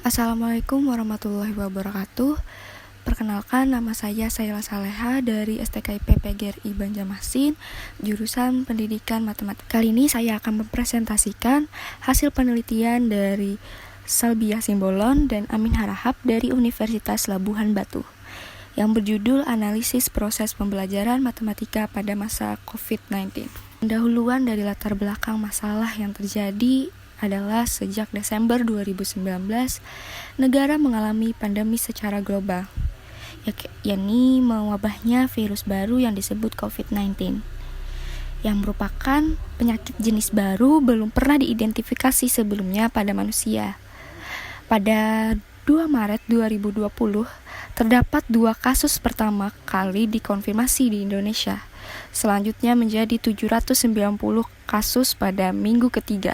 Assalamualaikum warahmatullahi wabarakatuh. Perkenalkan, nama saya Saila Saleha dari STKIP PGRI Banjarmasin, jurusan Pendidikan Matematika. Kali ini saya akan mempresentasikan hasil penelitian dari Salbiah Simbolon dan Amin Harahap dari Universitas Labuhan Batu yang berjudul Analisis Proses Pembelajaran Matematika pada Masa COVID-19. Pendahuluan dari latar belakang masalah yang terjadi adalah sejak Desember 2019, negara mengalami pandemi secara global, yakni mewabahnya virus baru yang disebut COVID-19, yang merupakan penyakit jenis baru belum pernah diidentifikasi sebelumnya pada manusia. Pada 2 Maret 2020, terdapat 2 kasus pertama kali dikonfirmasi di Indonesia. Selanjutnya menjadi 790 kasus pada minggu ketiga.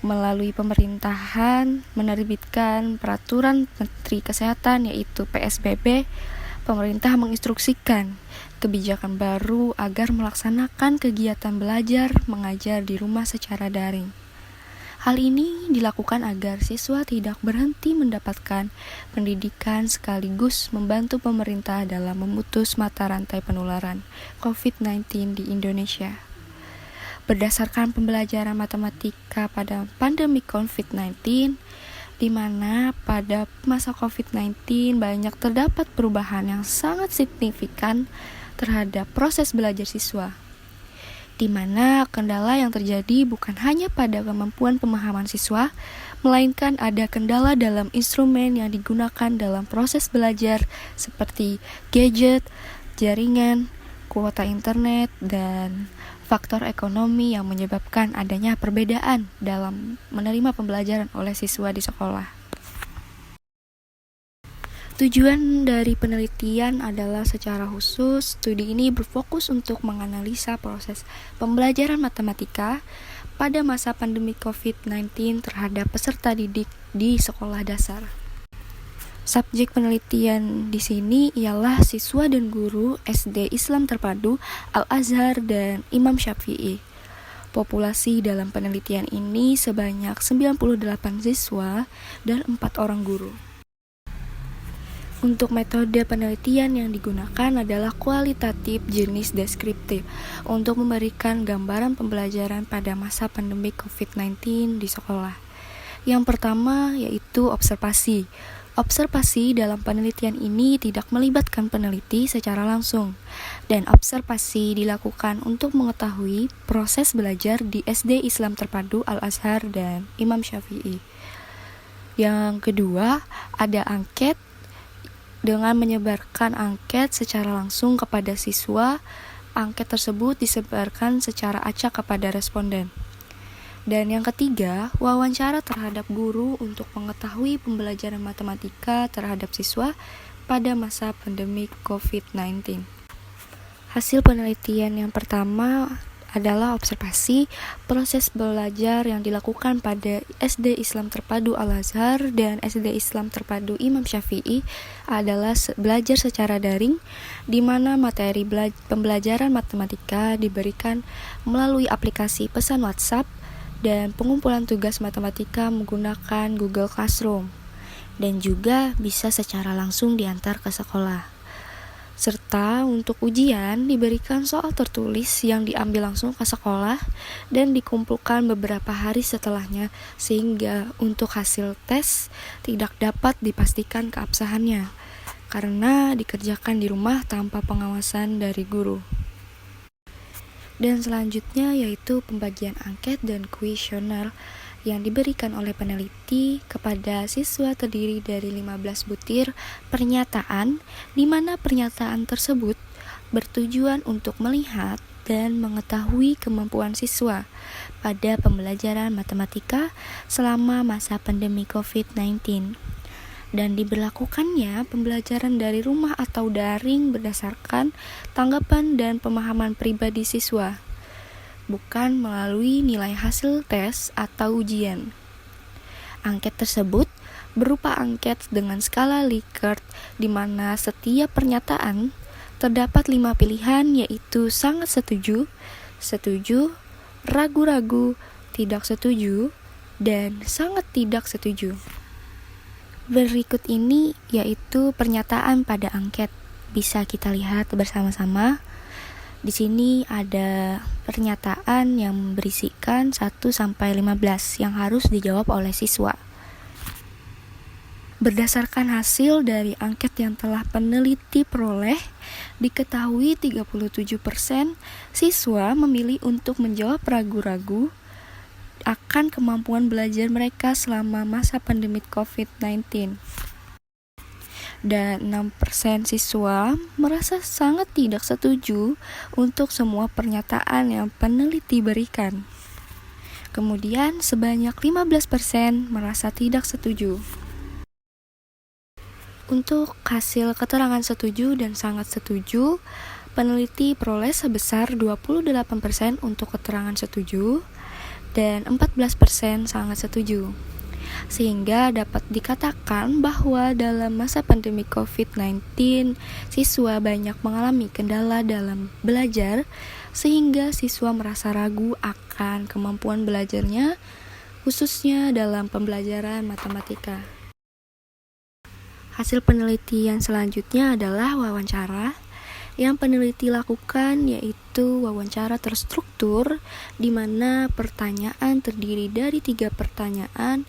Melalui pemerintahan menerbitkan peraturan Menteri Kesehatan yaitu PSBB, pemerintah menginstruksikan kebijakan baru agar melaksanakan kegiatan belajar mengajar di rumah secara daring. Hal ini dilakukan agar siswa tidak berhenti mendapatkan pendidikan sekaligus membantu pemerintah dalam memutus mata rantai penularan COVID-19 di Indonesia. Berdasarkan pembelajaran matematika pada pandemi COVID-19, di mana pada masa COVID-19 banyak terdapat perubahan yang sangat signifikan terhadap proses belajar siswa, di mana kendala yang terjadi bukan hanya pada kemampuan pemahaman siswa, melainkan ada kendala dalam instrumen yang digunakan dalam proses belajar seperti gadget, jaringan, kuota internet, dan faktor ekonomi yang menyebabkan adanya perbedaan dalam menerima pembelajaran oleh siswa di sekolah. Tujuan dari penelitian adalah secara khusus, studi ini berfokus untuk menganalisa proses pembelajaran matematika pada masa pandemi COVID-19 terhadap peserta didik di sekolah dasar. Subjek penelitian di sini ialah siswa dan guru SD Islam Terpadu Al-Azhar dan Imam Syafi'i. Populasi dalam penelitian ini sebanyak 98 siswa dan 4 orang guru. Untuk metode penelitian yang digunakan adalah kualitatif jenis deskriptif untuk memberikan gambaran pembelajaran pada masa pandemi COVID-19 di sekolah. Yang pertama yaitu observasi. Observasi dalam penelitian ini tidak melibatkan peneliti secara langsung, dan observasi dilakukan untuk mengetahui proses belajar di SD Islam Terpadu Al-Azhar dan Imam Syafi'i. Yang kedua, ada angket. Dengan menyebarkan angket secara langsung kepada siswa, angket tersebut disebarkan secara acak kepada responden. Dan yang ketiga, wawancara terhadap guru untuk mengetahui pembelajaran matematika terhadap siswa pada masa pandemi COVID-19. Hasil penelitian yang pertama adalah observasi proses belajar yang dilakukan pada SD Islam Terpadu Al-Azhar dan SD Islam Terpadu Imam Syafi'i adalah belajar secara daring, di mana materi pembelajaran matematika diberikan melalui aplikasi pesan WhatsApp dan pengumpulan tugas matematika menggunakan Google Classroom, dan juga bisa secara langsung diantar ke sekolah. Serta untuk ujian diberikan soal tertulis yang diambil langsung ke sekolah dan dikumpulkan beberapa hari setelahnya, sehingga untuk hasil tes tidak dapat dipastikan keabsahannya karena dikerjakan di rumah tanpa pengawasan dari guru. Dan selanjutnya yaitu pembagian angket dan kuesioner yang diberikan oleh peneliti kepada siswa terdiri dari 15 butir pernyataan, di mana pernyataan tersebut bertujuan untuk melihat dan mengetahui kemampuan siswa pada pembelajaran matematika selama masa pandemi COVID-19. Dan diberlakukannya pembelajaran dari rumah atau daring berdasarkan tanggapan dan pemahaman pribadi siswa, bukan melalui nilai hasil tes atau ujian. Angket tersebut berupa angket dengan skala Likert, di mana setiap pernyataan terdapat 5 pilihan, yaitu sangat setuju, setuju, ragu-ragu, tidak setuju, dan sangat tidak setuju. Berikut ini yaitu pernyataan pada angket. Bisa kita lihat bersama-sama. Di sini ada pernyataan yang berisikan 1-15 yang harus dijawab oleh siswa. Berdasarkan hasil dari angket yang telah peneliti peroleh, diketahui 37% siswa memilih untuk menjawab ragu-ragu akan kemampuan belajar mereka selama masa pandemi COVID-19. Dan 6% siswa merasa sangat tidak setuju untuk semua pernyataan yang peneliti berikan. Kemudian sebanyak 15% merasa tidak setuju. Untuk hasil keterangan setuju dan sangat setuju, peneliti peroleh sebesar 28% untuk keterangan setuju dan 14% sangat setuju. Sehingga dapat dikatakan bahwa dalam masa pandemi COVID-19, siswa banyak mengalami kendala dalam belajar, sehingga siswa merasa ragu akan kemampuan belajarnya, khususnya dalam pembelajaran matematika. Hasil penelitian selanjutnya adalah wawancara. Yang peneliti lakukan yaitu wawancara terstruktur, di mana pertanyaan terdiri dari 3 pertanyaan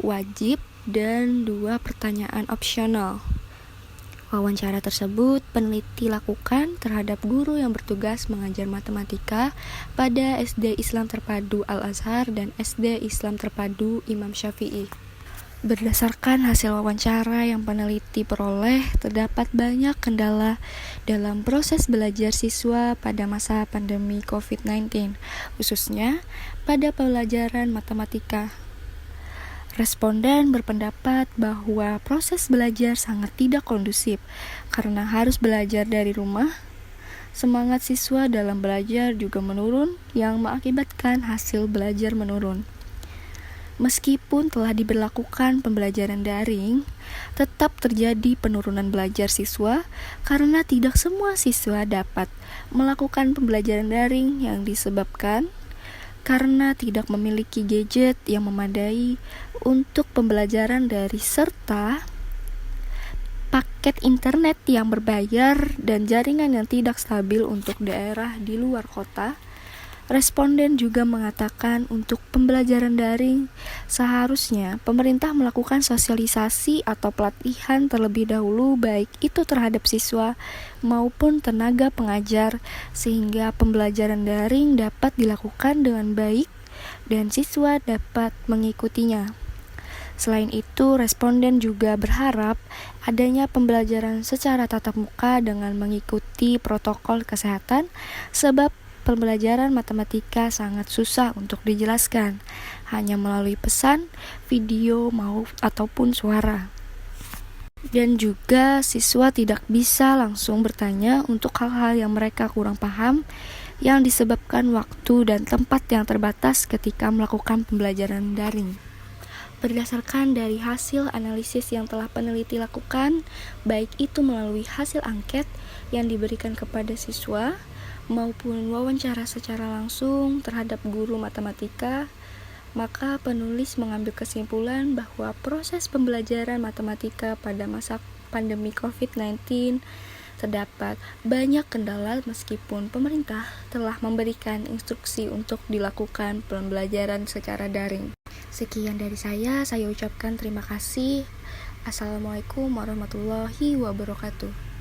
wajib dan 2 pertanyaan opsional. Wawancara tersebut peneliti lakukan terhadap guru yang bertugas mengajar matematika pada SD Islam Terpadu Al-Azhar dan SD Islam Terpadu Imam Syafi'i. Berdasarkan hasil wawancara yang peneliti peroleh, terdapat banyak kendala dalam proses belajar siswa pada masa pandemi COVID-19, khususnya pada pelajaran matematika. Responden berpendapat bahwa proses belajar sangat tidak kondusif karena harus belajar dari rumah. Semangat siswa dalam belajar juga menurun, yang mengakibatkan hasil belajar menurun. Meskipun telah diberlakukan pembelajaran daring, tetap terjadi penurunan belajar siswa karena tidak semua siswa dapat melakukan pembelajaran daring yang disebabkan karena tidak memiliki gadget yang memadai untuk pembelajaran daring serta paket internet yang berbayar dan jaringan yang tidak stabil untuk daerah di luar kota. Responden juga mengatakan untuk pembelajaran daring, seharusnya pemerintah melakukan sosialisasi atau pelatihan terlebih dahulu, baik itu terhadap siswa maupun tenaga pengajar, sehingga pembelajaran daring dapat dilakukan dengan baik dan siswa dapat mengikutinya. Selain itu, responden juga berharap adanya pembelajaran secara tatap muka dengan mengikuti protokol kesehatan, sebab pembelajaran matematika sangat susah untuk dijelaskan, hanya melalui pesan, video, ataupun suara. Dan juga siswa tidak bisa langsung bertanya untuk hal-hal yang mereka kurang paham, yang disebabkan waktu dan tempat yang terbatas ketika melakukan pembelajaran daring. Berdasarkan dari hasil analisis yang telah peneliti lakukan, baik itu melalui hasil angket yang diberikan kepada siswa, maupun wawancara secara langsung terhadap guru matematika, maka penulis mengambil kesimpulan bahwa proses pembelajaran matematika pada masa pandemi COVID-19 terdapat banyak kendala meskipun pemerintah telah memberikan instruksi untuk dilakukan pembelajaran secara daring. Sekian dari saya ucapkan terima kasih. Assalamualaikum warahmatullahi wabarakatuh.